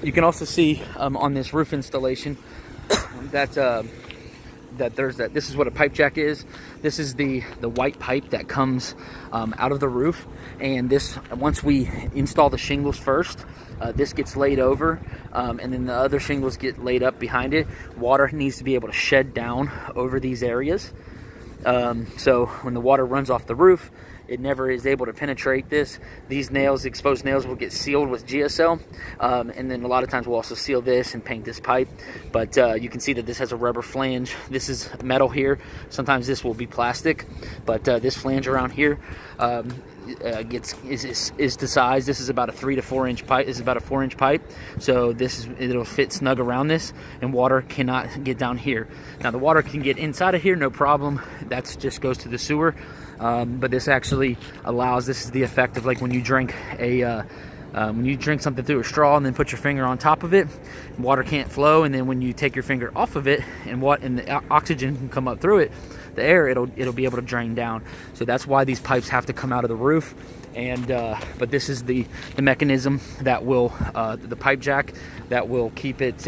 You can also see on this roof installation that this is what a pipe jack is. This is the white pipe that comes out of the roof, and this, once we install the shingles first, this gets laid over, and then the other shingles get laid up behind it. Water needs to be able to shed down over these areas, so when the water runs off the roof, it never is able to penetrate this. These nails, exposed nails, will get sealed with GSL, and then a lot of times we'll also seal this and paint this pipe. But you can see that this has a rubber flange. This is metal here. Sometimes this will be plastic, but this flange around here is the size. This is about a 3 to 4 inch pipe. This is about a 4-inch pipe, so it'll fit snug around this, and water cannot get down here. Now the water can get inside of here, no problem. That just goes to the sewer. But this actually allows, this is the effect of like when you drink something through a straw and then put your finger on top of it, water can't flow, and then when you take your finger off of it and the oxygen can come up through it, the air, it'll be able to drain down. So that's why these pipes have to come out of the roof. And but this is the mechanism that will the pipe jack that will keep it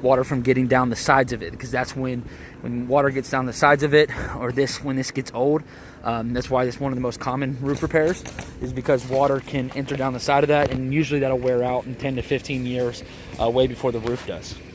water from getting down the sides of it, because that's when water gets down the sides of it, or when this gets old. That's why it's one of the most common roof repairs, is because water can enter down the side of that, and usually that'll wear out in 10 to 15 years, way before the roof does.